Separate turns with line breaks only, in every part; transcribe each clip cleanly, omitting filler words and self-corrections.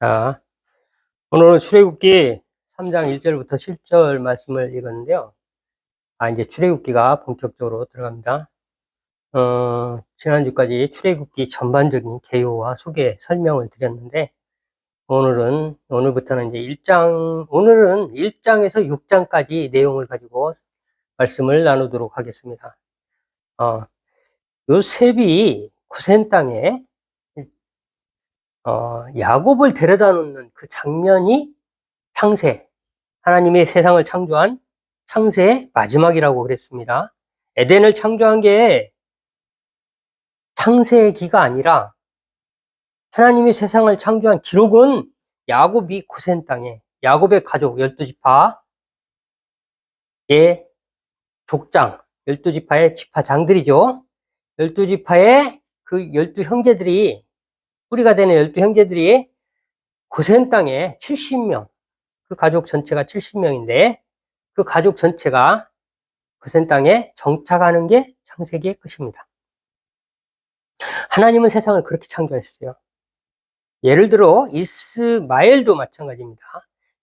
자, 오늘은 출애굽기 3장 1절부터 10절 말씀을 읽었는데요. 이제 출애굽기가 본격적으로 들어갑니다. 지난주까지 출애굽기 전반적인 개요와 소개, 설명을 드렸는데, 오늘부터는 이제 오늘은 1장에서 6장까지 내용을 가지고 말씀을 나누도록 하겠습니다. 요셉이 고센 땅에 야곱을 데려다 놓는 그 장면이 창세, 하나님의 세상을 창조한 창세의 마지막이라고 그랬습니다. 에덴을 창조한 게 창세의 기가 아니라 하나님이 세상을 창조한 기록은 야곱이 고센 땅에 야곱의 가족 12지파의 족장, 12지파의 지파장들이죠. 12지파의 그 12형제들이, 뿌리가 되는 12형제들이 고센 땅에 70명, 그 가족 전체가 70명인데 그 가족 전체가 고센 땅에 정착하는 게 창세기의 끝입니다. 하나님은 세상을 그렇게 창조하셨어요. 예를 들어 이스마엘도 마찬가지입니다.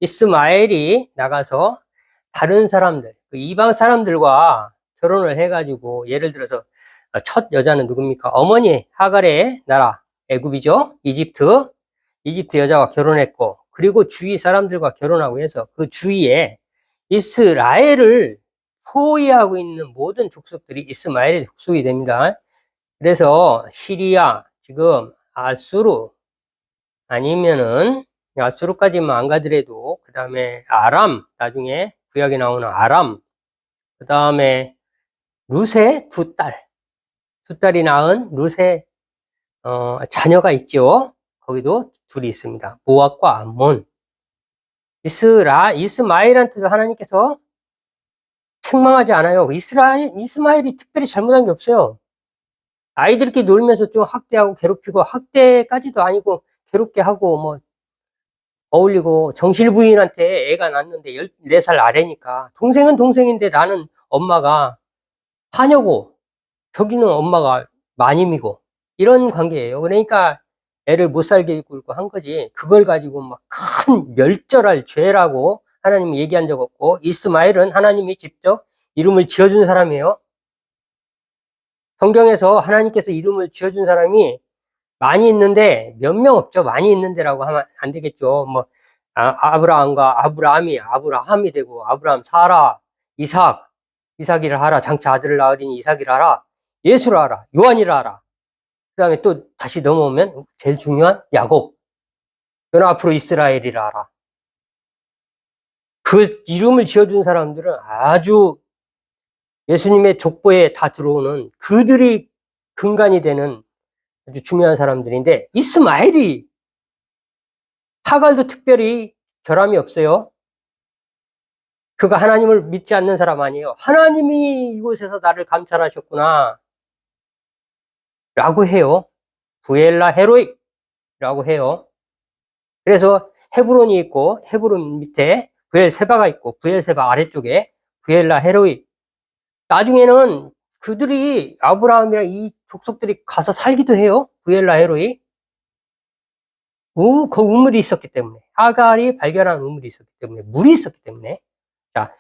이스마엘이 나가서 다른 사람들, 이방 사람들과 결혼을 해가지고, 예를 들어서 첫 여자는 누굽니까? 어머니 하갈의 나라 애굽이죠. 이집트 여자와 결혼했고, 그리고 주위 사람들과 결혼하고 해서 그 주위에 이스라엘을 포위하고 있는 모든 족속들이 이스마엘의 족속이 됩니다. 그래서 시리아, 지금 아수르, 아니면은 아수르까지만 안 가더라도 그 다음에 아람, 나중에 구약에 나오는 아람, 그 다음에 룻의 두 딸이 낳은 룻의 자녀가 있죠. 거기도 둘이 있습니다. 모압과 암몬. 이스마엘한테도 하나님께서 책망하지 않아요. 이스마엘이 특별히 잘못한 게 없어요. 아이들끼리 놀면서 좀 학대하고 괴롭히고, 학대까지도 아니고 괴롭게 하고 뭐 어울리고, 정실 부인한테 애가 낳았는데 14살 아래니까 동생은 동생인데 나는 엄마가 파녀고 저기는 엄마가 마님이고, 이런 관계예요. 그러니까 애를 못 살게 굴고 한 거지, 그걸 가지고 막 큰 멸절할 죄라고 하나님이 얘기한 적 없고, 이스마엘은 하나님이 직접 이름을 지어준 사람이에요. 성경에서 하나님께서 이름을 지어준 사람이 많이 있는데 몇 명 없죠. 많이 있는데라고 하면 안 되겠죠. 뭐 아브라함과 아브라함이 되고, 아브라함, 사라, 이삭이를 하라, 장차 아들을 낳으리니 이삭이를 하라, 예수를 하라, 요한이를 하라. 그 다음에 또 다시 넘어오면 제일 중요한 야곱, 너는 앞으로 이스라엘이라 하라. 그 이름을 지어준 사람들은 아주 예수님의 족보에 다 들어오는, 그들이 근간이 되는 아주 중요한 사람들인데, 이스마엘이, 하갈도 특별히 결함이 없어요. 그가 하나님을 믿지 않는 사람 아니에요. 하나님이 이곳에서 나를 감찰하셨구나 라고 해요. 부엘라 헤로이 라고 해요. 그래서 헤브론이 있고, 헤브론 밑에 부엘세바가 있고, 부엘세바 아래쪽에 부엘라 헤로이. 나중에는 그들이, 아브라함이랑 이 족속들이 가서 살기도 해요. 부엘라 헤로이. 그 우물이 있었기 때문에, 하갈이 발견한 우물이 있었기 때문에, 물이 있었기 때문에. 자,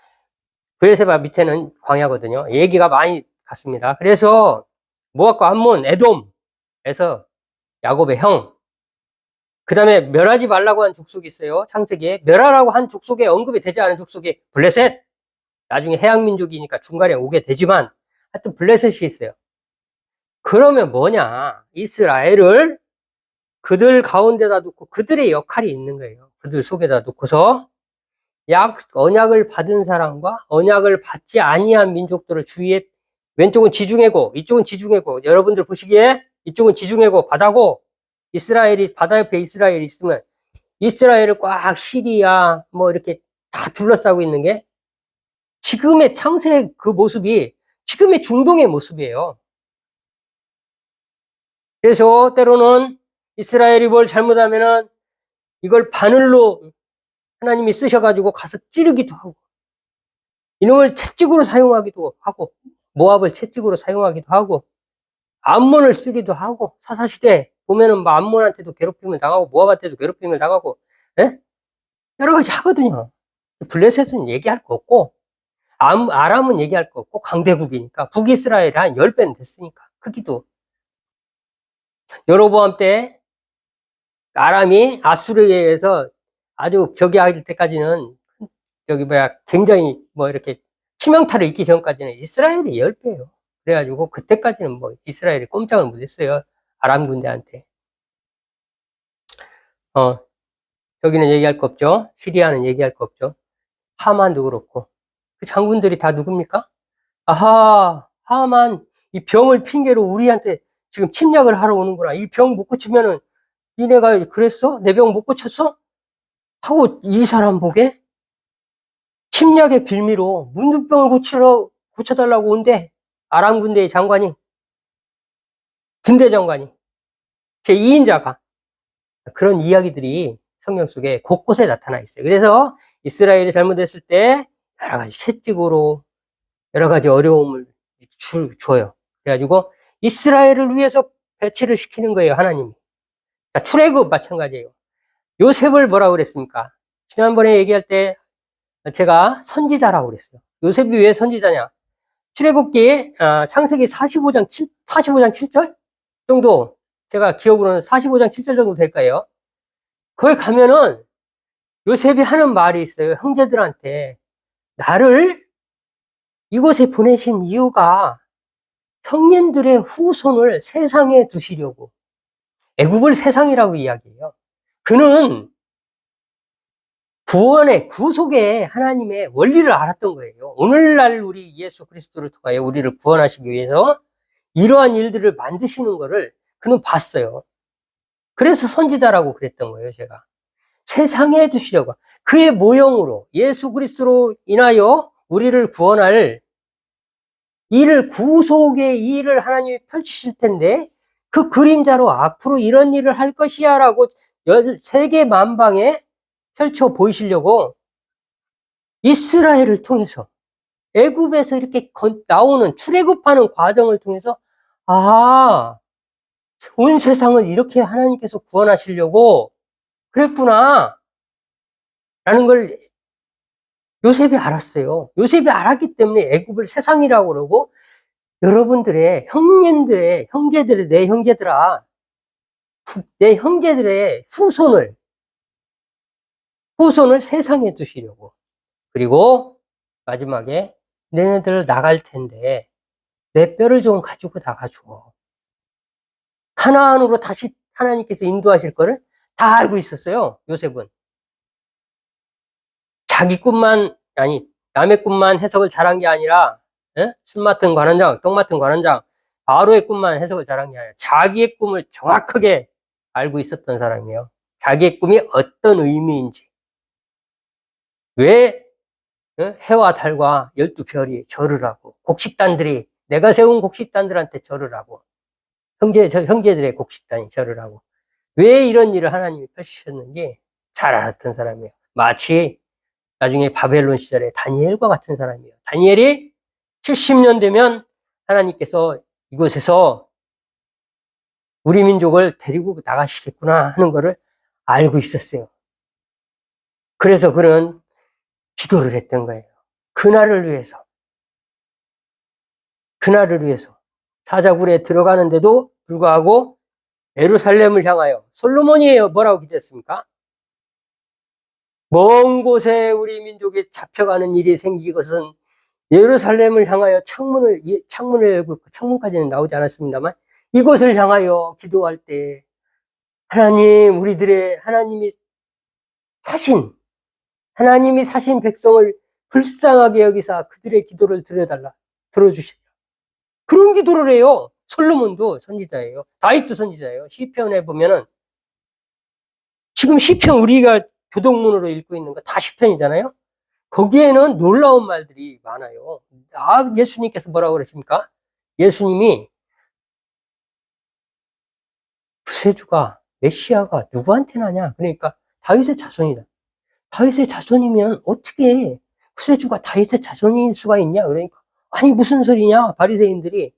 부엘세바 밑에는 광야거든요. 얘기가 많이 갔습니다. 그래서 모압과 암몬, 에돔에서 야곱의 형, 그 다음에 멸하지 말라고 한 족속이 있어요. 창세기에 멸하라고 한 족속에 언급이 되지 않은 족속이 블레셋. 나중에 해양민족이니까 중간에 오게 되지만 하여튼 블레셋이 있어요. 그러면 뭐냐, 이스라엘을 그들 가운데다 놓고 그들의 역할이 있는 거예요. 그들 속에다 놓고서 언약을 받은 사람과 언약을 받지 아니한 민족들을 주위에, 왼쪽은 지중해고 이쪽은 지중해고, 여러분들 보시기에 이쪽은 지중해고 바다고, 이스라엘이, 바다 옆에 이스라엘이 있으면 이스라엘을 꽉 시리아 뭐 이렇게 다 둘러싸고 있는 게 지금의 창세의 그 모습이 지금의 중동의 모습이에요. 그래서 때로는 이스라엘이 뭘 잘못하면은 이걸 바늘로 하나님이 쓰셔가지고 가서 찌르기도 하고, 이놈을 채찍으로 사용하기도 하고, 모압을 채찍으로 사용하기도 하고, 암몬을 쓰기도 하고, 사사시대 보면은 뭐 암몬한테도 괴롭힘을 당하고 모압한테도 괴롭힘을 당하고, 예? 여러 가지 하거든요. 블레셋은 얘기할 거 없고, 아람은 얘기할 거 없고, 강대국이니까. 북이스라엘이 한 10배는 됐으니까. 크기도. 여로보암 때 아람이 아수르에서 아주 저기할 때까지는 굉장히 이렇게 치명타를 입기 전까지는 이스라엘이 10배예요. 그래가지고 그때까지는 이스라엘이 꼼짝을 못했어요. 아람 군대한테. 저기는 얘기할 거 없죠. 시리아는 얘기할 거 없죠. 하만도 그렇고. 그 장군들이 다 누굽니까? 아하, 하만, 이 병을 핑계로 우리한테 지금 침략을 하러 오는구나. 이 병 못 고치면은, 니네가 그랬어? 내 병 못 고쳤어? 하고 이 사람 보게 침략의 빌미로 문둥병을 고쳐달라고 온대. 아람 군대의 장관이, 군대 장관이, 제 2인자가. 그런 이야기들이 성경 속에 곳곳에 나타나 있어요. 그래서 이스라엘이 잘못했을 때 여러 가지 채찍으로 여러 가지 어려움을 줘요. 그래가지고 이스라엘을 위해서 배치를 시키는 거예요, 하나님이. 자, 출애굽 마찬가지예요. 요셉을 뭐라고 그랬습니까? 지난번에 얘기할 때 제가 선지자라고 그랬어요. 요셉이 왜 선지자냐? 출애굽기 창세기 45장 7절 정도, 제가 기억으로는 45장 7절 정도 될 거예요. 거기 가면은 요셉이 하는 말이 있어요. 형제들한테 나를 이곳에 보내신 이유가 형님들의 후손을 세상에 두시려고. 애굽을 세상이라고 이야기해요. 그는 구원의 구속의 하나님의 원리를 알았던 거예요. 오늘날 우리 예수 그리스도를 통하여 우리를 구원하시기 위해서 이러한 일들을 만드시는 거를 그는 봤어요. 그래서 선지자라고 그랬던 거예요, 제가. 세상에 두시려고. 그의 모형으로 예수 그리스도로 인하여 우리를 구원할 일을, 구속의 일을 하나님이 펼치실 텐데 그 그림자로 앞으로 이런 일을 할 것이야 라고 세계 만방에 펼쳐 보이시려고 이스라엘을 통해서 애굽에서 이렇게 나오는 출애굽하는 과정을 통해서 온 세상을 이렇게 하나님께서 구원하시려고 그랬구나 라는 걸 요셉이 알았어요. 요셉이 알았기 때문에 애굽을 세상이라고 그러고 여러분들의 형님들의 형제들의 내 형제들아, 내 형제들의 후손을 세상에 두시려고. 그리고 마지막에 너네들 나갈 텐데 내 뼈를 좀 가지고 나가줘. 가나안으로 다시 하나님께서 인도하실 거를 다 알고 있었어요. 요셉은. 자기 꿈만, 남의 꿈만 해석을 잘한 게 아니라, 술 맡은 관원장, 똥 맡은 관원장, 바로의 꿈만 해석을 잘한 게 아니라 자기의 꿈을 정확하게 알고 있었던 사람이에요. 자기의 꿈이 어떤 의미인지. 왜 해와 달과 12별이 절을 하고 곡식단들이, 내가 세운 곡식단들한테 절을 하고 형제들의 곡식단이 절을 하고 왜 이런 일을 하나님이 펼치셨는지 잘 알았던 사람이에요. 마치 나중에 바벨론 시절에 다니엘과 같은 사람이에요. 다니엘이 70년 되면 하나님께서 이곳에서 우리 민족을 데리고 나가시겠구나 하는 것을 알고 있었어요. 그래서 그는 기도를 했던 거예요. 그날을 위해서. 사자굴에 들어가는데도 불구하고 예루살렘을 향하여, 솔로몬이 뭐라고 기도했습니까? 먼 곳에 우리 민족이 잡혀가는 일이 생기것은 예루살렘을 향하여 창문을 열고, 창문까지는 나오지 않았습니다만 이곳을 향하여 기도할 때 하나님, 하나님이 사신 백성을 불쌍하게 여기사 그들의 기도를 들어주시라. 그런 기도를 해요. 솔로몬도 선지자예요. 다윗도 선지자예요. 시편에 보면은, 지금 시편 우리가 교동문으로 읽고 있는 거 다 시편이잖아요. 거기에는 놀라운 말들이 많아요. 예수님께서 뭐라고 그러십니까? 예수님이 구세주가, 메시아가 누구한테 나냐? 그러니까 다윗의 자손이다. 다윗의 자손이면 어떻게 구세주가 다윗의 자손일 수가 있냐? 그러니까 아니 무슨 소리냐? 바리새인들이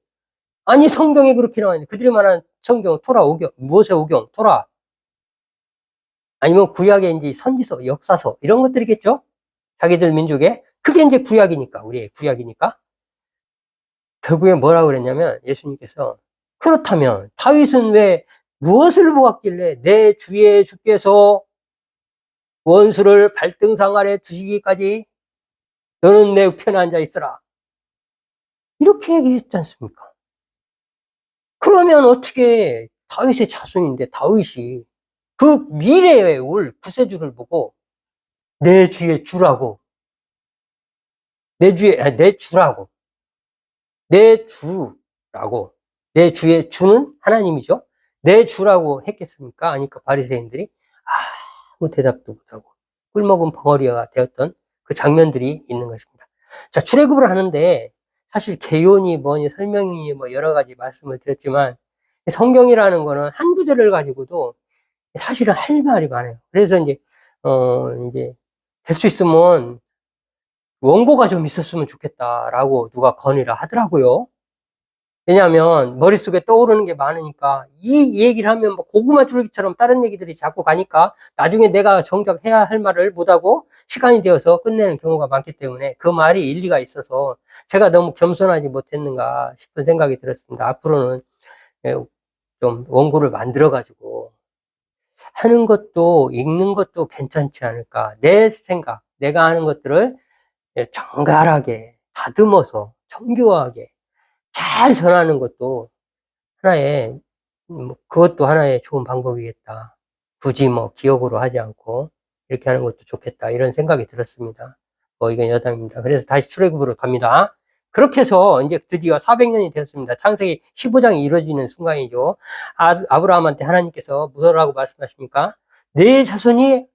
아니, 성경에 그렇게 나와있는데, 그들이 말하는 성경, 토라, 오경, 모세 오경, 토라. 아니면 구약의 이제 선지서, 역사서, 이런 것들이겠죠? 자기들 민족에. 그게 이제 구약이니까, 우리의 구약이니까. 결국에 뭐라고 그랬냐면, 예수님께서, 그렇다면, 다윗은 왜, 무엇을 보았길래 내 주의 주께서 원수를 발등상 아래 두시기까지 너는 내 우편에 앉아 있으라. 이렇게 얘기했지 않습니까? 그러면 어떻게 다윗의 자손인데 다윗이 그 미래에 올 구세주를 보고 내 주의 주라고, 내 주라고, 내 주라고, 내 주의 주는 하나님이죠. 내 주라고 했겠습니까? 아니까 바리새인들이 아무 대답도 못하고 꿀먹은 벙어리가 되었던 그 장면들이 있는 것입니다. 자, 출애굽을 하는데 사실 개요니 뭐니 설명이니 뭐 여러 가지 말씀을 드렸지만 성경이라는 거는 한 구절을 가지고도 사실은 할 말이 많아요. 그래서 이제 될 수 있으면 원고가 좀 있었으면 좋겠다라고 누가 건의를 하더라고요. 왜냐하면 머릿속에 떠오르는 게 많으니까 이 얘기를 하면 뭐 고구마 줄기처럼 다른 얘기들이 자꾸 가니까 나중에 내가 정작 해야 할 말을 못하고 시간이 되어서 끝내는 경우가 많기 때문에 그 말이 일리가 있어서 제가 너무 겸손하지 못했는가 싶은 생각이 들었습니다. 앞으로는 좀 원고를 만들어 가지고 하는 것도 읽는 것도 괜찮지 않을까. 내 생각, 내가 하는 것들을 정갈하게 다듬어서 정교하게 잘 전하는 것도 하나의 그것도 하나의 좋은 방법이겠다. 굳이 뭐 기억으로 하지 않고 이렇게 하는 것도 좋겠다. 이런 생각이 들었습니다. 이건 여담입니다. 그래서 다시 출애굽으로 갑니다. 그렇게 해서 이제 드디어 400년이 되었습니다. 창세기 15장이 이루어지는 순간이죠. 아브라함한테 하나님께서 무엇이라고 말씀하십니까? 내 자손이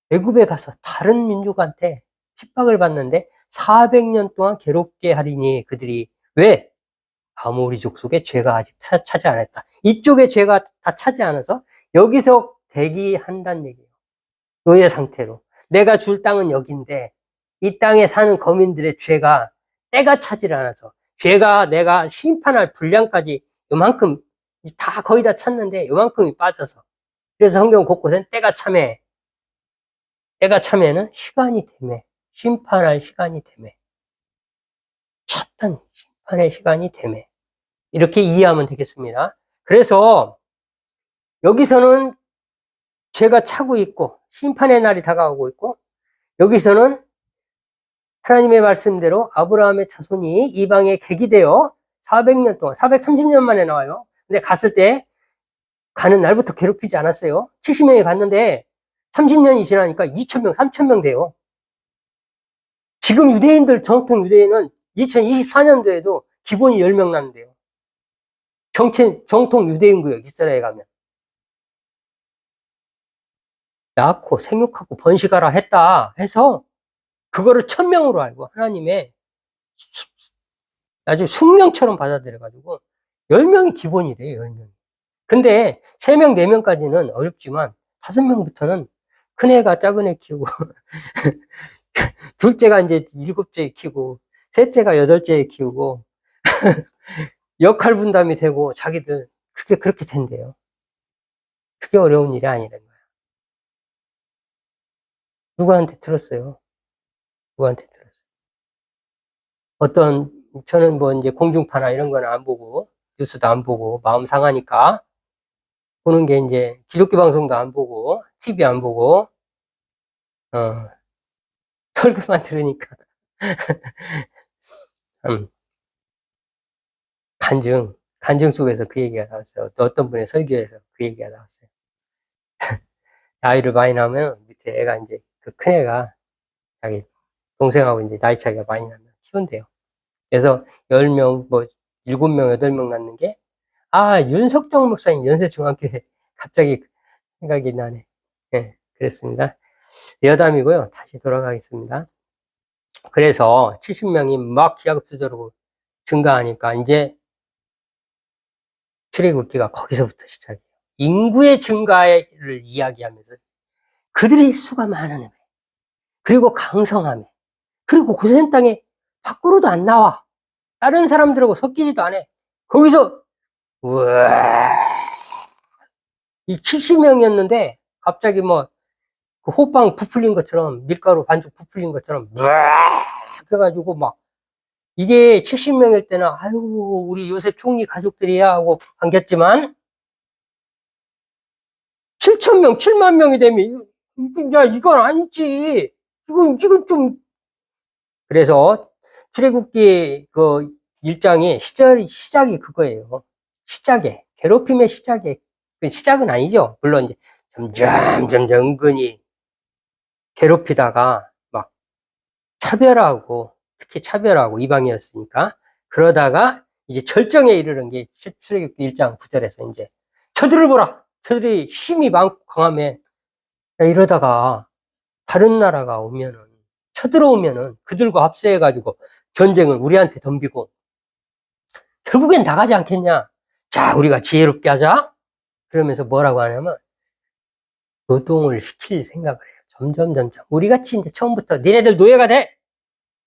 애굽에 가서 다른 민족한테 핍박을 받는데 400년 동안 괴롭게 하리니 그들이 왜? 아모리 족속에 죄가 아직 차지 않았다. 이쪽에 죄가 다 차지 않아서 여기서 대기한다는 얘기예요. 노예 상태로. 내가 줄 땅은 여기인데 이 땅에 사는 거민들의 죄가 때가 차질 않아서 죄가 내가 심판할 분량까지 요만큼 다 거의 다 찼는데 요만큼이 빠져서 그래서 성경 곳곳엔 때가 참해. 때가 참해는 시간이 되매. 심판할 시간이 되매. 찼단 심판의 시간이 되매. 이렇게 이해하면 되겠습니다. 그래서 여기서는 죄가 차고 있고 심판의 날이 다가오고 있고 여기서는 하나님의 말씀대로 아브라함의 자손이 이방에 객이되어 400년 동안 430년 만에 나와요. 근데 갔을 때 가는 날부터 괴롭히지 않았어요. 70명이 갔는데 30년이 지나니까 2,000명, 3,000명 돼요. 지금 유대인들 정통 유대인은 2024년도에도 기본이 10명 나는데요. 정통 유대인구역 이스라엘에 가면 낳고 생육하고 번식하라 했다 해서 그거를 1,000명으로 알고 하나님의 아주 숙명처럼 받아들여가지고 10명이 기본이래요. 10명이. 근데 3명, 4명까지는 어렵지만 5명부터는 큰애가 작은애 키우고 둘째가 이제 7째 키우고 셋째가 8째 키우고 역할 분담이 되고 자기들 그게 그렇게 된대요. 그게 어려운 일이 아니라는 거야. 누구한테 들었어요? 누구한테 들었어요? 저는 뭐 이제 공중파나 이런 거는 안 보고 뉴스도 안 보고 마음 상하니까 보는 게 이제 기독교 방송도 안 보고 TV 안 보고 설교만 들으니까 간증 속에서 그 얘기가 나왔어요. 또 어떤 분의 설교에서 그 얘기가 나왔어요. 아이를 많이 낳으면 밑에 애가 이제 그 큰 애가 자기 동생하고 이제 나이 차이가 많이 나면 키운대요. 그래서 10명, 뭐 7명, 8명 낳는 게 윤석정 목사님 연세중앙교회 갑자기 생각이 나네. 네, 그랬습니다. 여담이고요. 다시 돌아가겠습니다. 그래서 70명이 막 기하급수적으로 증가하니까 이제 출애굽기가 거기서부터 시작이에요. 인구의 증가를 이야기하면서 그들의 수가 많으네. 그리고 강성함에. 그리고 고센 땅에 밖으로도 안 나와. 다른 사람들하고 섞이지도 않아. 거기서 우와, 이 70명이었는데 갑자기 뭐 그 호빵 부풀린 것처럼 밀가루 반죽 부풀린 것처럼 우와 해가지고 막 이게 70명일 때는 아유 우리 요셉 총리 가족들이야 하고 반겼지만 7,000명, 7만 명이 되면 야 이건 아니지. 이건 좀 그래서 출애굽기 그 일장의 시작이 그거예요. 시작에 괴롭힘의 시작에 시작은 아니죠. 물론 이제 점점 은근히 괴롭히다가 막 차별하고 특히 차별하고 이방이었으니까 그러다가 이제 절정에 이르는 게 출애굽기 1장 9절에서 이제 저들을 보라. 저들이 힘이 많고 강하며 이러다가 다른 나라가 오면은 쳐들어오면은 그들과 합세해가지고 전쟁을 우리한테 덤비고 결국엔 나가지 않겠냐. 자, 우리가 지혜롭게 하자. 그러면서 뭐라고 하냐면 노동을 시킬 생각을 해요. 점점. 우리같이 이제 처음부터 니네들 노예가 돼!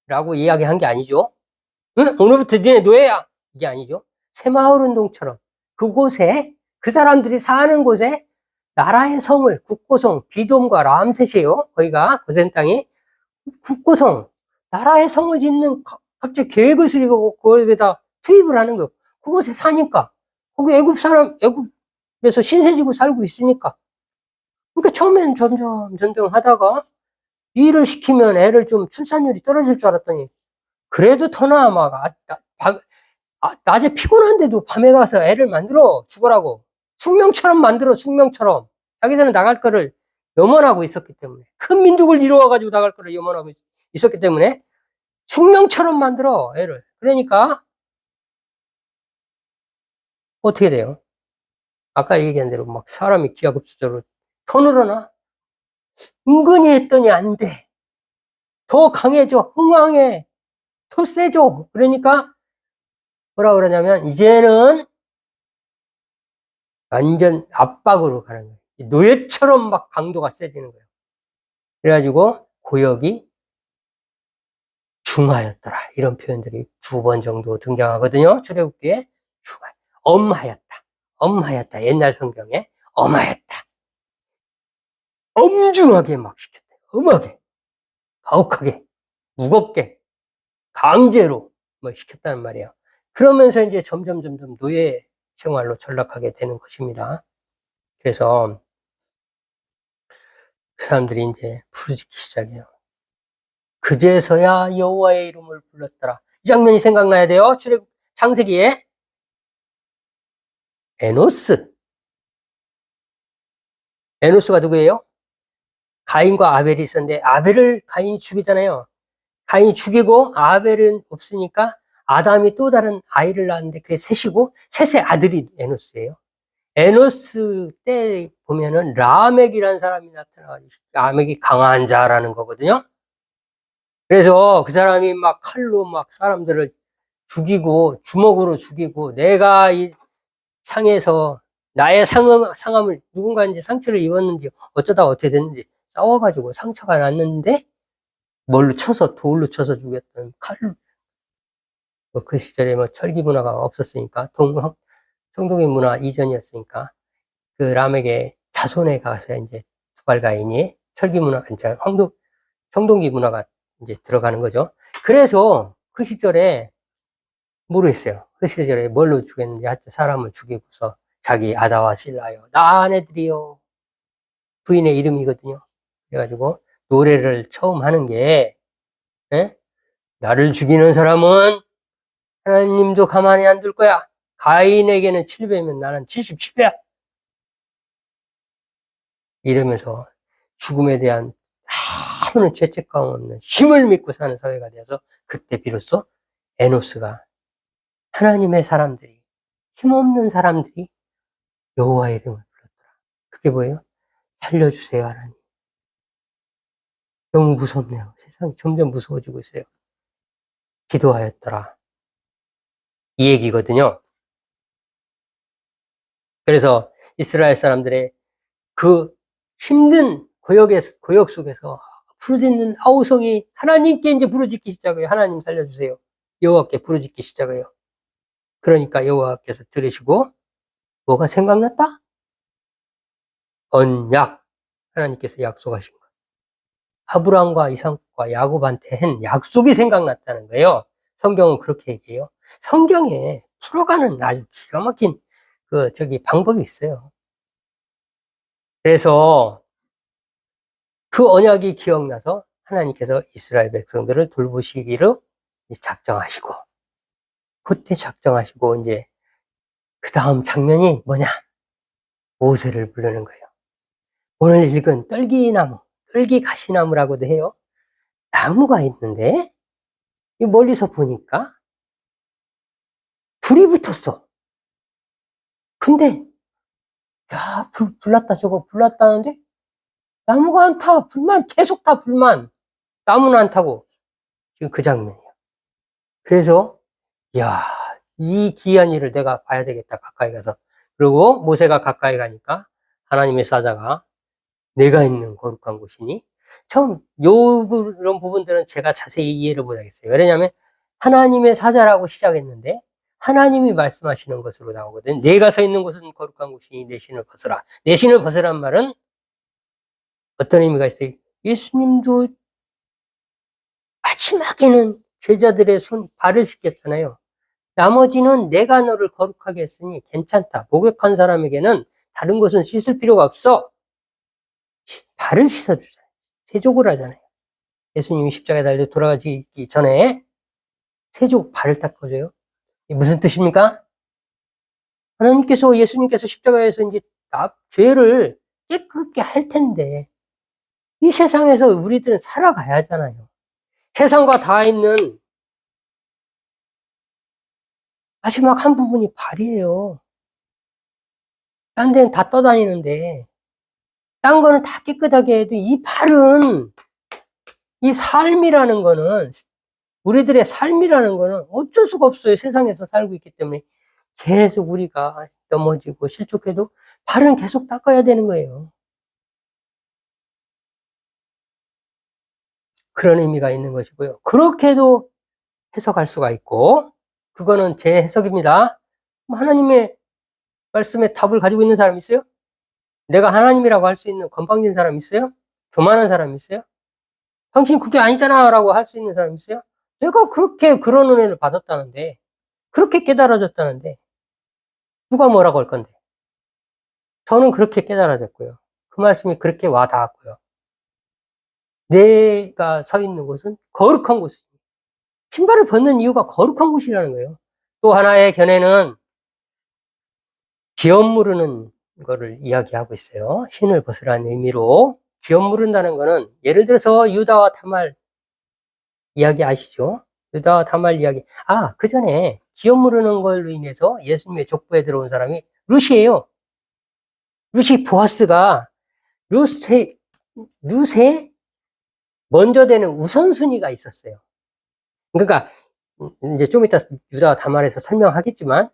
라고 이야기한 게 아니죠. 응? 오늘부터 니네 노예야! 이게 아니죠. 새마을운동처럼 그곳에 그 사람들이 사는 곳에 나라의 성을 국고성, 비돔과 람셋이에요. 거기가 고센 땅이 국고성, 나라의 성을 짓는 갑자기 계획을 수립하고 거기에다 투입을 하는 거예요. 그곳에 사니까 거기 애굽에서 신세지고 살고 있으니까. 그러니까 처음엔 점점 하다가 일을 시키면 애를 좀 출산율이 떨어질 줄 알았더니 그래도 터나 막 낮에 피곤한데도 밤에 가서 애를 만들어 죽으라고 숙명처럼 만들어 숙명처럼 자기들은 나갈 거를 염원하고 있었기 때문에 큰 민족을 이루어가지고 나갈 거를 염원하고 있었기 때문에 숙명처럼 만들어 애를. 그러니까 어떻게 돼요? 아까 얘기한 대로 막 사람이 기하급수적으로 더 늘어나. 은근히 했더니 안 돼. 더 강해져. 흥황해. 더 세져. 그러니까 뭐라 그러냐면 이제는 완전 압박으로 가는 거예요. 노예처럼 막 강도가 세지는 거예요. 그래가지고 고역이 중하였더라. 이런 표현들이 2번 정도 등장하거든요. 출애굽기에 엄하였다. 엄하였다. 옛날 성경에 엄하였다. 엄중하게 막 시켰다. 엄하게, 가혹하게, 무겁게, 강제로 뭐 시켰다는 말이에요. 그러면서 이제 점점 노예 생활로 전락하게 되는 것입니다. 그래서 그 사람들이 이제 부르짖기 시작해요. 그제서야 여호와의 이름을 불렀더라. 이 장면이 생각나야 돼요. 창세기에 에노스가 누구예요? 가인과 아벨이 있었는데 아벨을 가인이 죽이잖아요. 가인이 죽이고 아벨은 없으니까 아담이 또 다른 아이를 낳았는데 그게 셋이고 셋의 아들이 에노스예요. 에노스 때 보면은 라멕이라는 사람이 나타나가지고 라멕이 강한 자라는 거거든요. 그래서 그 사람이 막 칼로 막 사람들을 죽이고 주먹으로 죽이고 내가 이 상해서 나의 상함을 누군가 이제 상처를 입었는지 어쩌다 어떻게 됐는지 싸워가지고 상처가 났는데 돌로 쳐서 죽였던 칼로 뭐 그 시절에 뭐 철기 문화가 없었으니까 청동기 문화 이전이었으니까 그 람에게 자손에 가서 이제 두발가인이 철기 문화 이제 청동기 문화가 이제 들어가는 거죠. 그래서 그 시절에 모르겠어요. 그 시절에 뭘로 죽였는지 하여튼 사람을 죽이고서 자기 아다와 실라요 나 아내들이요 부인의 이름이거든요. 그래가지고 노래를 처음 하는 게 에? 나를 죽이는 사람은 하나님도 가만히 안 둘 거야. 가인에게는 7배면 나는 77배야. 이러면서 죽음에 대한 아무런 죄책감 없는 힘을 믿고 사는 사회가 되어서 그때 비로소 에노스가 하나님의 사람들이 힘없는 사람들이 여호와의 이름을 불렀더라. 그게 뭐예요? 살려주세요 하나님. 너무 무섭네요. 세상이 점점 무서워지고 있어요. 기도하였더라. 이 얘기거든요. 그래서 이스라엘 사람들의 그 힘든 고역 속에서 부르짖는 아우성이 하나님께 이제 부르짖기 시작해요. 하나님 살려주세요. 여호와께 부르짖기 시작해요. 그러니까 여호와께서 들으시고 뭐가 생각났다? 언약. 하나님께서 약속하신 거. 아브라함과 이삭과 야곱한테 한 약속이 생각났다는 거예요. 성경은 그렇게 얘기해요. 성경에 풀어가는 아주 기가 막힌 방법이 있어요. 그래서 그 언약이 기억나서 하나님께서 이스라엘 백성들을 돌보시기로 작정하시고, 그때 작정하시고, 이제 그 다음 장면이 뭐냐? 모세를 부르는 거예요. 오늘 읽은 떨기나무, 떨기가시나무라고도 해요. 나무가 있는데, 이 멀리서 보니까 불이 붙었어. 근데, 야, 불났다, 저거 불났다는데? 나무가 안 타. 불만, 계속 타, 불만. 나무는 안 타고. 지금 그 장면이에요. 그래서, 야, 이 기이한 일을 내가 봐야 되겠다, 가까이 가서. 그리고 모세가 가까이 가니까 하나님의 사자가 내가 있는 거룩한 곳이니, 처음 이런 부분들은 제가 자세히 이해를 못하겠어요. 왜냐하면 하나님의 사자라고 시작했는데 하나님이 말씀하시는 것으로 나오거든. 내가 서 있는 곳은 거룩한 곳이니 내 신을 벗으라. 내 신을 벗으란 말은 어떤 의미가 있어요? 예수님도 마지막에는 제자들의 발을 씻겼잖아요. 나머지는 내가 너를 거룩하게 했으니 괜찮다. 목욕한 사람에게는 다른 것은 씻을 필요가 없어. 발을 씻어주잖아요. 세족을 하잖아요. 예수님이 십자가에 달려 돌아가기 전에 세족 발을 닦아줘요. 이게 무슨 뜻입니까? 하나님께서, 예수님께서 십자가에서 이제 죄를 깨끗게 할 텐데, 이 세상에서 우리들은 살아가야 하잖아요. 세상과 닿아 있는 마지막 한 부분이 발이에요. 딴 데는 다 떠다니는데, 딴 거는 다 깨끗하게 해도 이 발은, 이 삶이라는 거는, 우리들의 삶이라는 거는 어쩔 수가 없어요. 세상에서 살고 있기 때문에. 계속 우리가 넘어지고 실족해도 발은 계속 닦아야 되는 거예요. 그런 의미가 있는 것이고요. 그렇게도 해석할 수가 있고, 그거는 제 해석입니다. 하나님의 말씀에 답을 가지고 있는 사람 있어요? 내가 하나님이라고 할 수 있는 건방진 사람 있어요? 교만한 사람 있어요? 당신 그게 아니잖아 라고 할 수 있는 사람 있어요? 내가 그렇게 그런 은혜를 받았다는데, 그렇게 깨달아졌다는데 누가 뭐라고 할 건데? 저는 그렇게 깨달아졌고요. 그 말씀이 그렇게 와 닿았고요. 내가 서 있는 곳은 거룩한 곳이에요. 신발을 벗는 이유가 거룩한 곳이라는 거예요. 또 하나의 견해는 기업 무르는 거를 이야기하고 있어요. 신을 벗으라는 의미로. 기업 무른다는 거는 예를 들어서 유다와 다말 이야기 아시죠? 유다와 다말 이야기. 그 전에 기업 무르는 걸로 인해서 예수님의 족보에 들어온 사람이 룻이에요. 룻이 보아스가 룻에 먼저 되는 우선순위가 있었어요. 그러니까 이제 좀 이따 유다와 다말에서 설명하겠지만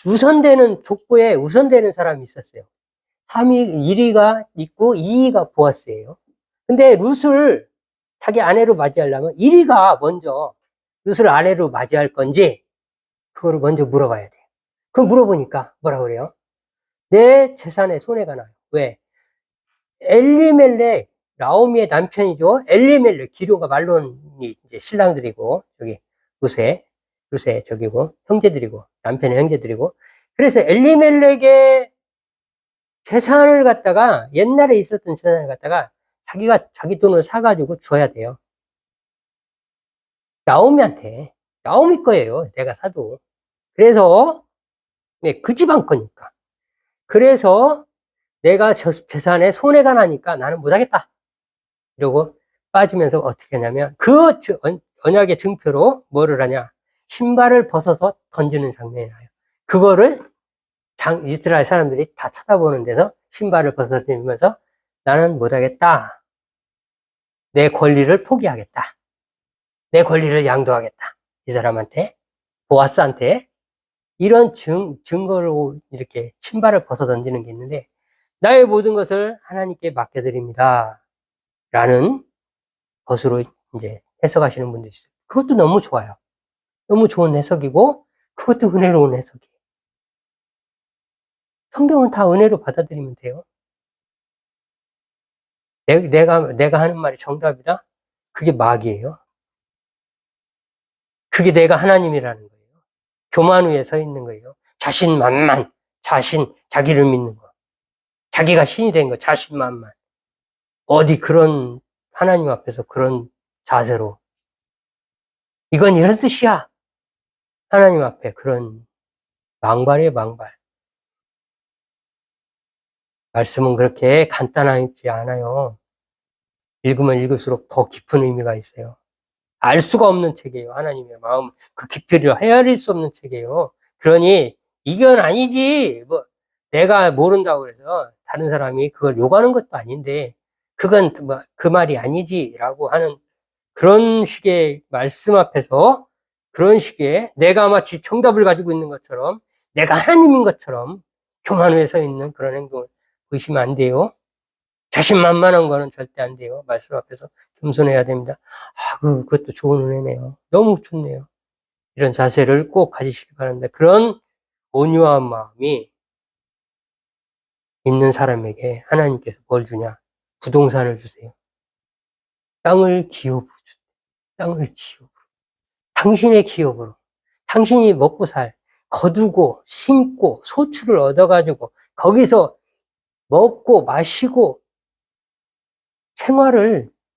우선되는 족보에 우선되는 사람이 있었어요. 1위가 있고 2위가 보아스예요. 근데 룻을 자기 아내로 맞이하려면 1위가 먼저 룻을 아내로 맞이할 건지 그거를 먼저 물어봐야 돼요. 그걸 물어보니까 뭐라 그래요? 내 재산에 손해가 나요. 왜? 엘리멜렉, 나오미의 남편이죠. 엘리멜렉, 기룡과 말론이 이제 신랑들이고, 여기 룻의 저기고, 형제들이고, 남편의 형제들이고. 그래서 엘리멜렉의 재산을 갖다가, 옛날에 있었던 재산을 갖다가 자기가 자기 돈을 사가지고 줘야 돼요. 나오미한테. 나오미 거예요. 내가 사도. 그래서, 네, 그 집안 거니까. 그래서 내가 재산에 손해가 나니까 나는 못하겠다. 이러고 빠지면서 어떻게 하냐면 그 언약의 증표로 뭐를 하냐. 신발을 벗어서 던지는 장면이 나요. 그거를 이스라엘 사람들이 다 쳐다보는 데서 신발을 벗어 던지면서 나는 못하겠다. 내 권리를 포기하겠다. 내 권리를 양도하겠다. 이 사람한테, 보아스한테 이런 증거로 이렇게 신발을 벗어 던지는 게 있는데 나의 모든 것을 하나님께 맡겨드립니다. 라는 것으로 이제 해석하시는 분들이 있어요. 그것도 너무 좋아요. 너무 좋은 해석이고, 그것도 은혜로운 해석이에요. 성경은 다 은혜로 받아들이면 돼요. 내가 하는 말이 정답이다? 그게 마귀예요. 그게 내가 하나님이라는 거예요. 교만 위에 서 있는 거예요. 자신만만, 자기를 믿는 거. 자기가 신이 된 거, 자신만만. 어디 그런, 하나님 앞에서 그런 자세로. 이건 이런 뜻이야. 하나님 앞에 그런 망발이에요, 망발. 말씀은 그렇게 간단하지 않아요. 읽으면 읽을수록 더 깊은 의미가 있어요. 알 수가 없는 책이에요. 하나님의 마음, 그 깊이를 헤아릴 수 없는 책이에요. 그러니 이건 아니지. 뭐 내가 모른다고 해서 다른 사람이 그걸 요구하는 것도 아닌데 그건 뭐 그 말이 아니지라고 하는 그런 식의 말씀 앞에서 그런 식의 내가 마치 정답을 가지고 있는 것처럼 내가 하나님인 것처럼 교만에 서 있는 그런 행동을 보이시면 안 돼요. 자신만만한 거는 절대 안 돼요. 말씀 앞에서 겸손해야 됩니다. 그것도 좋은 은혜네요. 너무 좋네요. 이런 자세를 꼭 가지시기 바랍니다. 그런 온유한 마음이 있는 사람에게 하나님께서 뭘 주냐? 부동산을 주세요. 땅을 기업으로 주세요. 땅을 기업으로. 당신의 기업으로. 당신이 먹고 거두고, 심고, 소출을 얻어가지고, 거기서 먹고, 마시고,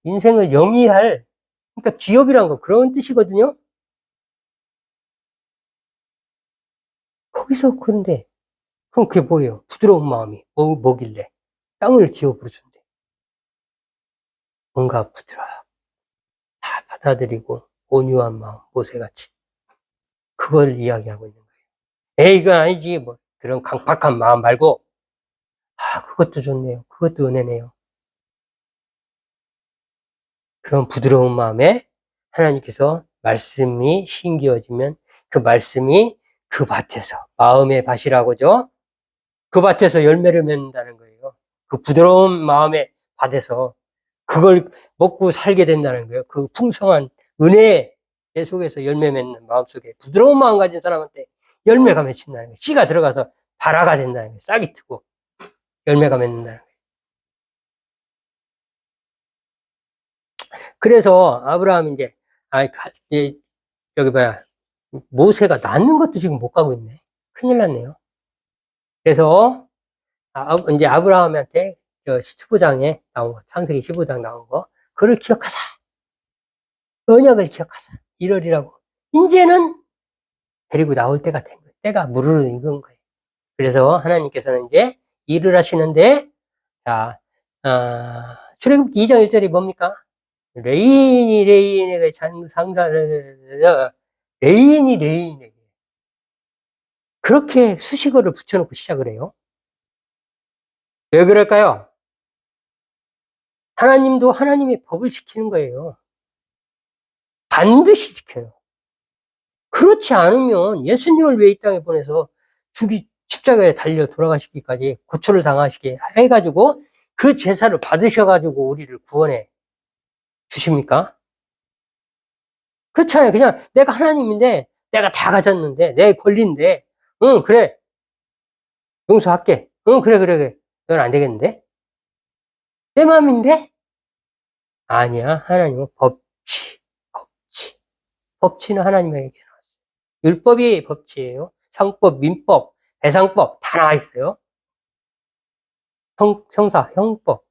인생을 영위할, 그러니까 기업이란 거 그런 뜻이거든요. 거기서 그런데 그럼 그게 뭐예요? 부드러운 마음이 뭐길래 땅을 기업으로 준대. 뭔가 부드러워. 다 받아들이고 온유한 마음, 모세같이. 그걸 이야기하고 있는 거예요. 이건 아니지. 뭐 그런 강팍한 마음 말고 그것도 좋네요. 그것도 은혜네요. 그런 부드러운 마음에 하나님께서 말씀이 심기어지면 그 말씀이 그 밭에서 마음의 밭이라고죠. 그 밭에서 열매를 맺는다는 거예요. 그 부드러운 마음의 밭에서 그걸 먹고 살게 된다는 거예요. 그 풍성한 은혜 내 속에서 열매 맺는 마음속에 부드러운 마음 가진 사람한테 열매가 맺힌다는 거예요. 씨가 들어가서 발화가 된다는 거예요. 싹이 트고 열매가 맺는다는 거예요. 그래서 아브라함이 여기 봐야 모세가 낳는 것도 지금 못 가고 있네. 큰일 났네요. 그래서 이제 아브라함한테 15장에 나온 거, 창세기 15장 나온 거, 그를 기억하사. 언약을 기억하사. 이러리라고. 이제는 데리고 나올 때가 된 거예요. 때가 무르르 익은 거예요. 그래서 하나님께서는 이제 일을 하시는데, 자, 출애굽기 2장 1절이 뭡니까? 레인에게 레인에게. 그렇게 수식어를 붙여놓고 시작을 해요. 왜 그럴까요? 하나님도 하나님의 법을 지키는 거예요. 반드시 지켜요. 그렇지 않으면 예수님을 왜 이 땅에 보내서 십자가에 달려 돌아가시기까지 고초를 당하시게 해가지고 그 제사를 받으셔가지고 우리를 구원해 주십니까? 그렇잖아요. 그냥 내가 하나님인데 내가 다 가졌는데 내 권리인데 응 그래 용서할게. 응 그래 넌 안 되겠는데? 내 마음인데? 아니야. 하나님은 법치는 하나님에게 나왔어요. 율법이 법치예요. 상법, 민법, 배상법 다 나와 있어요. 형사, 형법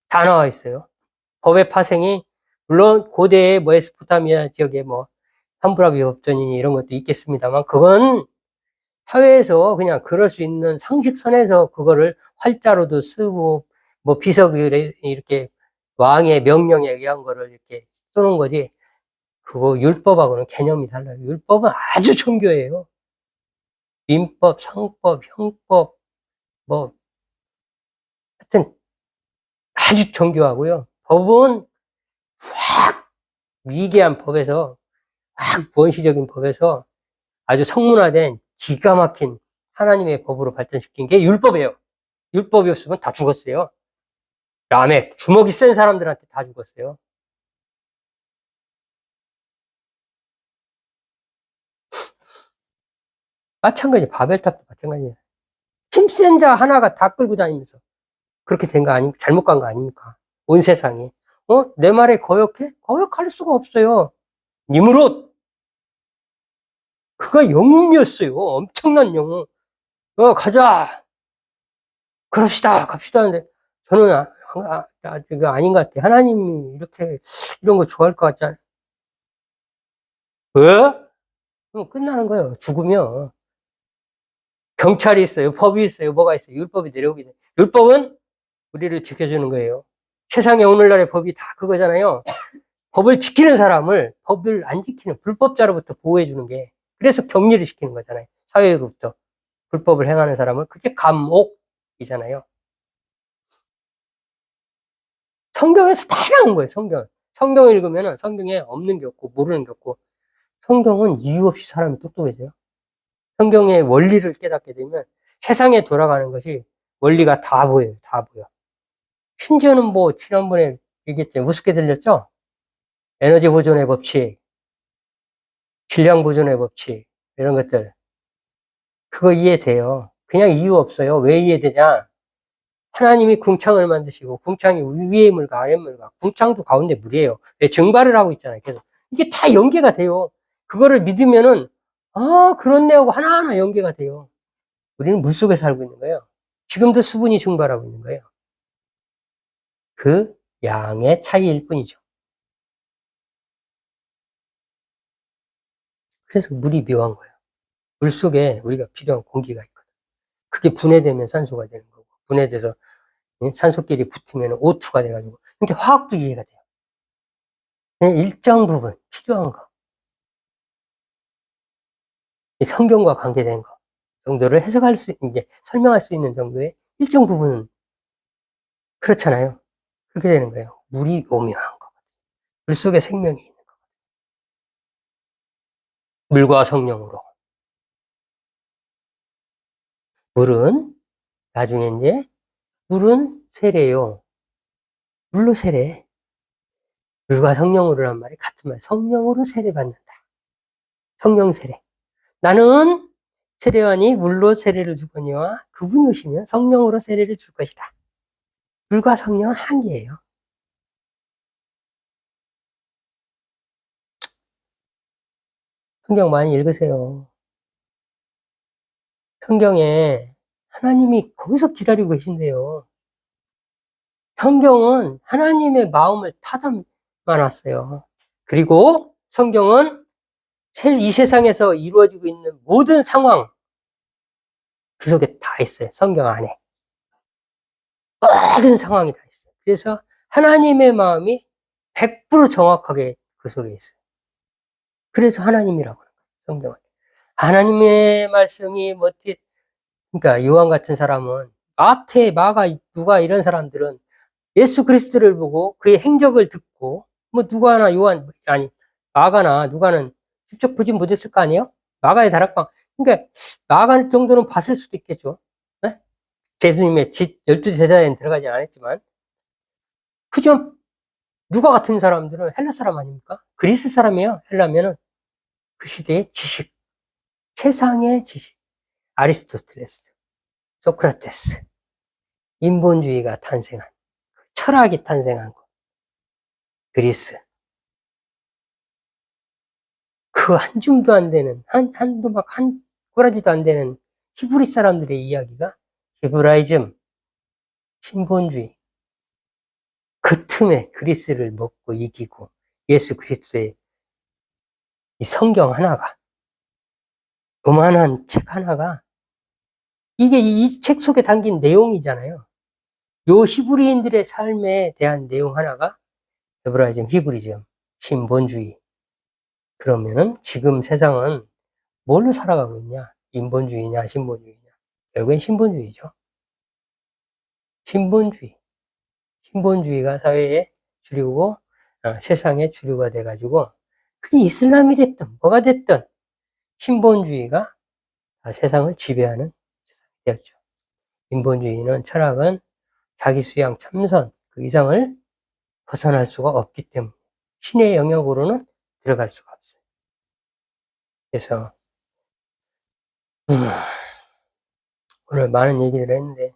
다 나와 있어요. 법의 파생이 물론 고대의 메소포타미아 지역에 함부라비 법전이니 이런 것도 있겠습니다만 그건 사회에서 그냥 그럴 수 있는 상식선에서 그거를 활자로도 쓰고 비석을 이렇게 왕의 명령에 의한 거를 이렇게 써놓은 거지. 그거 율법하고는 개념이 달라요. 율법은 아주 정교해요. 민법, 상법, 형법 하여튼 아주 정교하고요. 법은 확 미개한 법에서 확 원시적인 법에서 아주 성문화된 기가 막힌 하나님의 법으로 발전시킨 게 율법이에요. 율법이 없으면 다 죽었어요. 라멕 주먹이 센 사람들한테 다 죽었어요. 마찬가지, 바벨탑도 마찬가지예요. 힘센 자 하나가 다 끌고 다니면서 그렇게 된 거 아닙니까? 잘못 간 거 아닙니까? 온 세상이. 내 말에 거역해? 거역할 수가 없어요. 니무롯! 그가 영웅이었어요. 엄청난 영웅. 가자! 그럽시다! 갑시다! 하는데, 저는, 이거 아닌 것 같아. 하나님이 이런 거 좋아할 것 같지 않아요? 왜? 그럼 끝나는 거예요. 죽으면. 경찰이 있어요. 법이 있어요. 뭐가 있어요. 율법이 내려오기 전에. 율법은 우리를 지켜주는 거예요. 세상에 오늘날의 법이 다 그거잖아요. 법을 지키는 사람을 법을 안 지키는 불법자로부터 보호해주는 게, 그래서 격리를 시키는 거잖아요. 사회로부터. 불법을 행하는 사람은 그게 감옥이잖아요. 성경에서 다 나온 거예요. 성경을 읽으면 성경에 없는 게 없고 모르는 게 없고, 성경은 이유 없이 사람이 똑똑해져요. 성경의 원리를 깨닫게 되면 세상에 돌아가는 것이 원리가 다 보여요. 다 보여. 심지어는 뭐 지난번에 얘기했죠. 우습게 들렸죠? 에너지 보존의 법칙, 질량 보존의 법칙, 이런 것들. 그거 이해돼요. 그냥 이유 없어요. 왜 이해되냐? 하나님이 궁창을 만드시고, 궁창이 위에 물과 아래 물과, 궁창도 가운데 물이에요. 증발을 하고 있잖아요. 계속. 이게 다 연계가 돼요. 그거를 믿으면은, 그렇네 하고 하나하나 연계가 돼요. 우리는 물 속에 살고 있는 거예요. 지금도 수분이 증발하고 있는 거예요. 그 양의 차이일 뿐이죠. 그래서 물이 묘한 거예요. 물 속에 우리가 필요한 공기가 있거든. 그게 분해되면 산소가 되는 거고, 분해돼서 산소끼리 붙으면 O2가 돼가지고, 이게 화학도 이해가 돼요. 일정 부분 필요한 거, 성경과 관계된 거 정도를 해석할 수, 이제 설명할 수 있는 정도의 일정 부분은 그렇잖아요. 그렇게 되는 거예요. 물이 오묘한 거. 물 속에 생명이 있는 거. 물과 성령으로. 물은, 나중에 이제, 물은 세례요. 물로 세례. 물과 성령으로란 말이 같은 말. 성령으로 세례받는다. 성령 세례. 나는 세례하니 물로 세례를 주거니와 그분이 오시면 성령으로 세례를 줄 것이다. 물과 성령은 한계예요. 성경 많이 읽으세요. 성경에 하나님이 거기서 기다리고 계신데요. 성경은 하나님의 마음을 타담아 놨어요. 그리고 성경은 이 세상에서 이루어지고 있는 모든 상황, 그 속에 다 있어요. 성경 안에. 모든 상황이 다 있어요. 그래서 하나님의 마음이 100% 정확하게 그 속에 있어요. 그래서 하나님이라고 하는 거예요. 성경을. 하나님의 말씀이 그러니까 요한 같은 사람은, 마태, 마가, 누가 이런 사람들은 예수 그리스도를 보고 그의 행적을 듣고, 뭐 누가나 마가나 누가는 직접 보진 못했을 거 아니에요? 마가의 다락방. 그러니까 마가 정도는 봤을 수도 있겠죠. 네? 예수님의 12제자에는 들어가지 않았지만, 그죠? 누가 같은 사람들은 헬라 사람 아닙니까? 그리스 사람이에요. 헬라면은 그 시대의 지식, 세상의 지식. 아리스토텔레스, 소크라테스, 인본주의가 탄생한, 철학이 탄생한 곳, 그리스. 그 한 줌도 안 되는, 한 꼬라지도 안 되는 히브리 사람들의 이야기가 히브라이즘, 신본주의. 그 틈에 그리스를 먹고 이기고 예수 그리스도의 이 성경 하나가, 요만한 책 하나가, 이게 이 책 속에 담긴 내용이잖아요. 요 히브리인들의 삶에 대한 내용 하나가 헤브라이즘, 히브리즘, 신본주의. 그러면은 지금 세상은 뭘로 살아가고 있냐? 인본주의냐, 신본주의냐? 결국엔 신본주의죠. 신본주의. 신본주의가 사회의 주류고, 세상의 주류가 돼가지고, 그게 이슬람이 됐든, 뭐가 됐든, 신본주의가 세상을 지배하는 세상이 되었죠. 인본주의는, 철학은 자기 수양, 참선, 그 이상을 벗어날 수가 없기 때문에, 신의 영역으로는 들어갈 수가 없어요. 그래서, 오늘 많은 얘기를 했는데,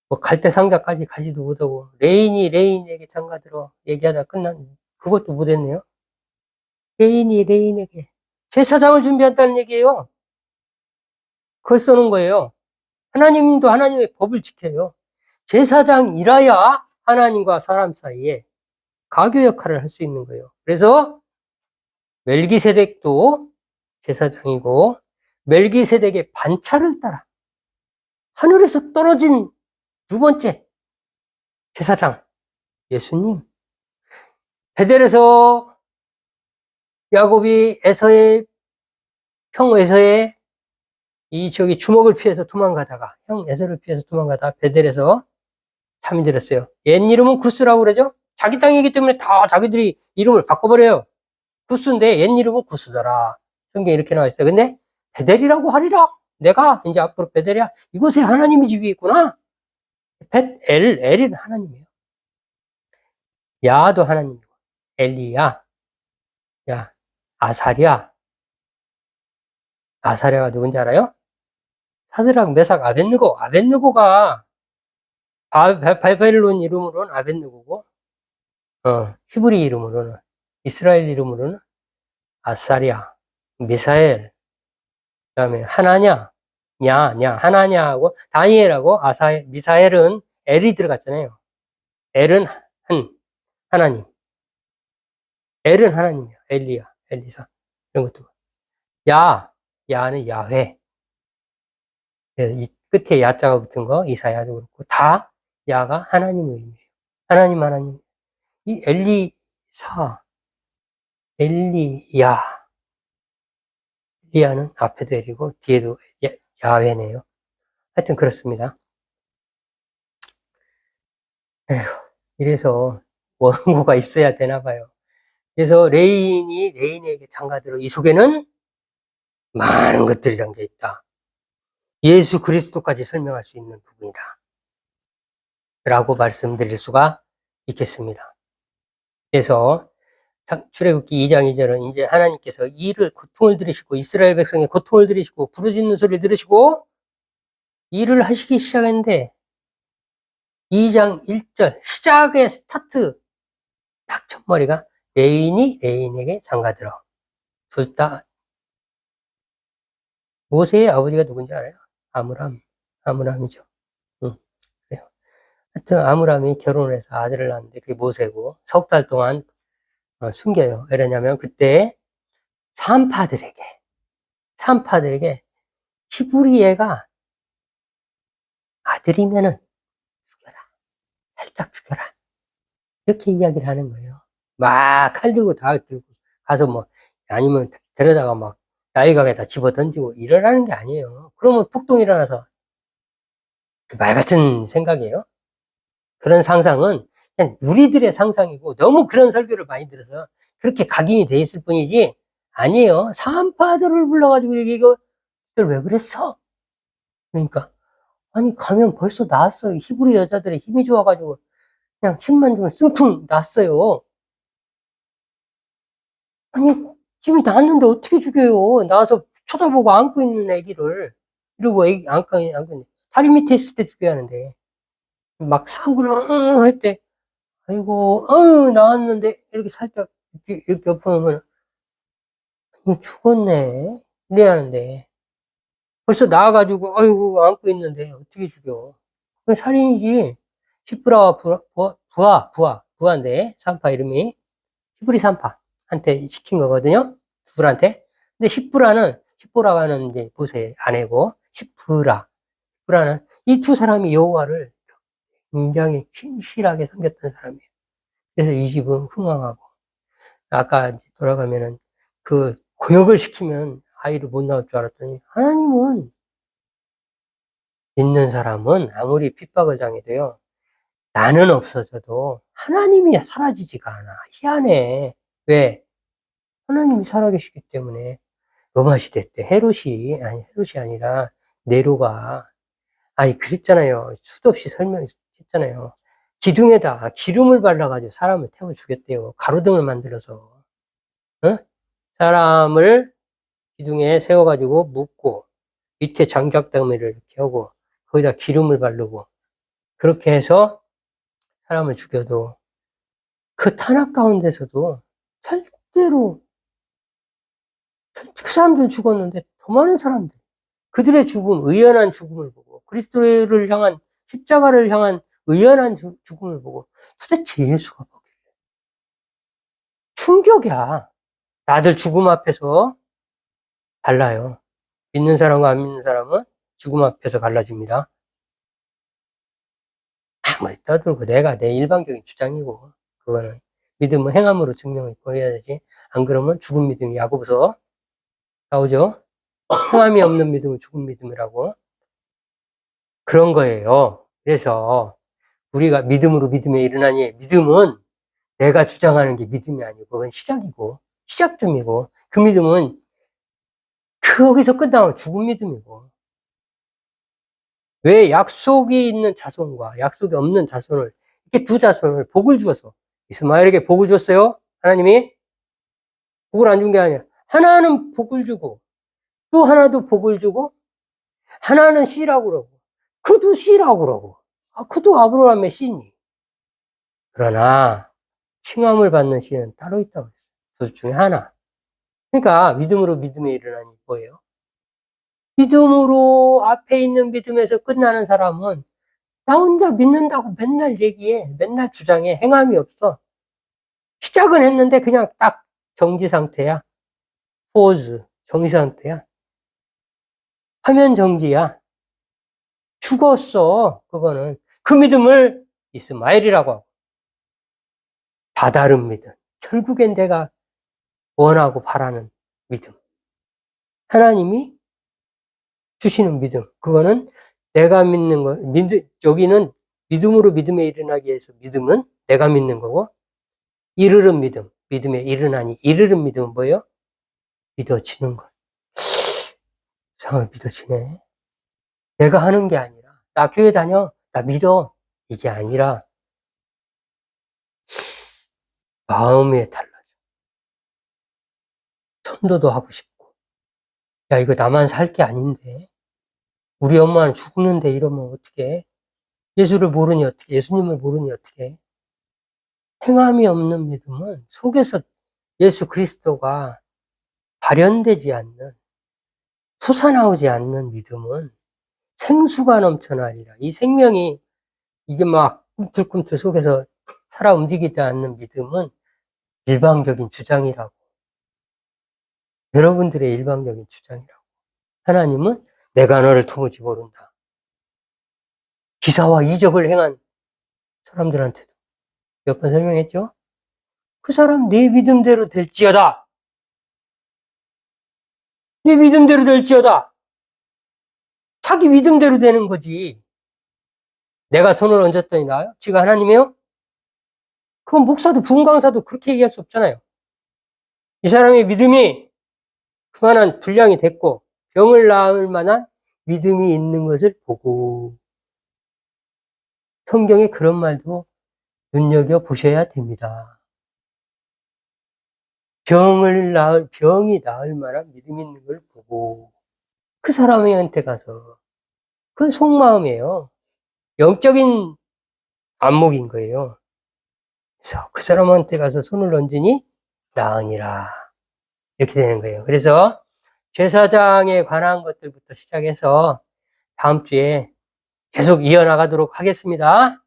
뭐 갈대상자까지 가지도 못하고, 레인이 레인에게 장가들어 얘기하다 그것도 못했네요. 레인이 레인에게. 제사장을 준비한다는 얘기예요. 그걸 써놓은 거예요. 하나님도 하나님의 법을 지켜요. 제사장이라야 하나님과 사람 사이에 가교 역할을 할 수 있는 거예요. 그래서 멜기세덱도 제사장이고 멜기세덱의 반차를 따라 하늘에서 떨어진 두 번째 제사장 예수님. 베델에서 야곱이 형 에서의 저기 주먹을 피해서 도망가다가 형 에서를 피해서 도망가다가 베델에서 잠이 들었어요. 옛 이름은 구스라고 그러죠? 자기 땅이기 때문에 다 자기들이 이름을 바꿔버려요. 구스인데 옛 이름은 구스더라. 성경에 이렇게 나와 있어요. 근데 베델이라고 하리라. 내가 이제 앞으로 베델이야. 이곳에 하나님의 집이 있구나. 엘은 하나님이에요. 야도 하나님이고 엘리야, 야, 아사랴가 누군지 알아요? 사드락, 메삭, 아벳느고가 바벨론 이름으로는 아벳느고고, 히브리 이름으로는, 이스라엘 이름으로는 아사랴, 미사엘, 그 다음에 하나냐하고, 다니엘하고, 미사엘은 엘이 들어갔잖아요. 엘은 하나님. 엘은 하나님이야. 엘리야, 엘리사. 이런 것도. 야는 야훼. 이 끝에 야자가 붙은 거, 이사야도 그렇고, 다 야가 하나님의 의미예요. 하나님. 이 엘리야는 앞에도 엘이고, 뒤에도 야훼네요. 하여튼 그렇습니다. 에휴, 이래서 원고가 있어야 되나 봐요. 그래서 레인이 레인에게 장가들어 이 속에는 많은 것들이 담겨 있다. 예수 그리스도까지 설명할 수 있는 부분이다. 라고 말씀드릴 수가 있겠습니다. 그래서 출애굽기 2장 2절은 이제 하나님께서 고통을 들으시고 이스라엘 백성의 고통을 들으시고 부르짖는 소리를 들으시고 일을 하시기 시작했는데 2장 1절 시작의 스타트 딱 첫머리가 레인이 레인에게 장가들어. 둘 다 모세의 아버지가 누군지 알아요? 아므람이죠. 그래요. 하여튼 아므람이 결혼을 해서 아들을 낳았는데 그게 모세고 석 달 동안 숨겨요. 왜냐면 그때 산파들에게 히브리 애가 아들이면은 죽여라. 살짝 죽여라. 이렇게 이야기를 하는 거예요. 막 칼 들고 다 들고 가서 뭐 아니면 데려다가 막 야외각에다 집어 던지고 이러라는 게 아니에요. 그러면 폭동 일어나서 말 같은 생각이에요. 그런 상상은 그냥 우리들의 상상이고 너무 그런 설교를 많이 들어서 그렇게 각인이 돼 있을 뿐이지 아니에요. 산파들을 불러가지고 이거 왜 그랬어? 그러니까 아니 가면 벌써 나았어요. 히브리 여자들의 힘이 좋아가지고 그냥 힘만 주면 승풍 났어요. 아니 힘이 나왔는데 어떻게 죽여요? 나와서 쳐다보고 안고 있는 애기를 이러고 애기 안고 있는 다리 밑에 있을 때 죽여야 하는데 막 사고를 할 때 아이고 나왔는데 이렇게 살짝 이렇게 엎어놓으면 죽었네 이래야 하는데 벌써 나와가지고 아이고 안고 있는데 어떻게 죽여? 그건 살인이지. 시브라와 부하인데 산파 이름이 히브리 산파한테 시킨 거거든요. 둘한테. 근데 시브라가 하는 이제 보세 아내고 시브라는 이 두 사람이 여호와를 굉장히 신실하게 섬겼던 사람이에요. 그래서 이 집은 흥왕하고 아까 돌아가면은 그 고역을 시키면 아이를 못 낳을 줄 알았더니 하나님은 믿는 사람은 아무리 핍박을 당해도요. 나는 없어져도 하나님이 사라지지가 않아. 희한해. 왜? 하나님이 살아계시기 때문에 로마 시대 때 헤롯이 아니라 네로가 그랬잖아요. 수도 없이 설명했잖아요. 기둥에다 기름을 발라가지고 사람을 태워 죽였대요. 가로등을 만들어서. 어? 사람을 기둥에 세워가지고 묶고 밑에 장작더미를 이렇게 하고 거기다 기름을 바르고 그렇게 해서 사람을 죽여도 그 탄압 가운데서도 절대로 그 사람들 죽었는데 더 많은 사람들 그들의 죽음, 의연한 죽음을 보고 그리스도를 향한 십자가를 향한 의연한 죽음을 보고 도대체 예수가 뭐길래 충격이야. 다들 죽음 앞에서 달라요. 믿는 사람과 안 믿는 사람은 죽음 앞에서 갈라집니다. 아무리 떠들고 내가 내 일반적인 주장이고 그거는 믿음은 행함으로 증명을 보여야 되지. 안 그러면 죽은 믿음이 야고보서 나오죠. 행함이 없는 믿음은 죽은 믿음이라고. 그런 거예요. 그래서 우리가 믿음으로 믿음에 이르나니 믿음은 내가 주장하는 게 믿음이 아니고 그건 시작이고 시작점이고 그 믿음은 거기서 끝나면 죽은 믿음이고 왜 약속이 있는 자손과 약속이 없는 자손을 이렇게 두 자손을 복을 주어서 이스마엘에게 복을 줬어요. 하나님이 복을 안 준 게 아니야. 하나는 복을 주고 또 하나도 복을 주고 하나는 씨라고 그러고 그도 씨라고 그러고 그도 아브라함의 씨니. 그러나 칭함을 받는 씨는 따로 있다고 했어요. 둘 중에 하나. 그러니까 믿음으로 믿음에 일어나니 뭐예요? 믿음으로 앞에 있는 믿음에서 끝나는 사람은 나 혼자 믿는다고 맨날 얘기해. 맨날 주장해. 행함이 없어. 시작은 했는데 그냥 딱 정지 상태야. 포즈. 정지 상태야. 화면 정지야. 죽었어. 그거는. 그 믿음을 이스마엘이라고 하고. 다 다른 믿음. 결국엔 내가 원하고 바라는 믿음. 하나님이 주시는 믿음. 그거는 내가 믿는 거, 여기는 믿음으로 믿음에 이르나기 위해서 믿음은 내가 믿는 거고, 이르는 믿음, 믿음에 이르나니, 이르는 믿음은 뭐예요? 믿어지는 것. 상을 믿어지네. 내가 하는 게 아니라, 나 교회 다녀, 나 믿어. 이게 아니라, 마음에 달라져. 전도도 하고 싶고, 야, 이거 나만 살 게 아닌데, 우리 엄마는 죽는데 이러면 어떡해? 예수를 모르니 어떡해? 예수님을 모르니 어떡해? 행함이 없는 믿음은 속에서 예수 그리스도가 발현되지 않는, 솟아나오지 않는 믿음은 생수가 넘쳐나리라. 이 생명이 이게 막 꿈틀꿈틀 속에서 살아 움직이지 않는 믿음은 일방적인 주장이라고. 여러분들의 일방적인 주장이라고. 하나님은 내가 너를 도무지 모른다. 기사와 이적을 행한 사람들한테도 몇 번 설명했죠? 그 사람 네 믿음대로 될지어다. 네 믿음대로 될지어다. 자기 믿음대로 되는 거지. 내가 손을 얹었더니 나아요? 지가 하나님이요? 그건 목사도 분강사도 그렇게 얘기할 수 없잖아요. 이 사람의 믿음이 그만한 분량이 됐고 병을 나을 만한 믿음이 있는 것을 보고 성경에 그런 말도 눈여겨보셔야 됩니다. 병이 나을 만한 믿음 있는 걸 보고 그 사람한테 가서 그건 속마음이에요. 영적인 안목인 거예요. 그래서 그 사람한테 가서 손을 얹으니 나으니라. 이렇게 되는 거예요. 그래서 제사장에 관한 것들부터 시작해서 다음 주에 계속 이어나가도록 하겠습니다.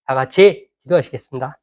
다 같이 기도하시겠습니다.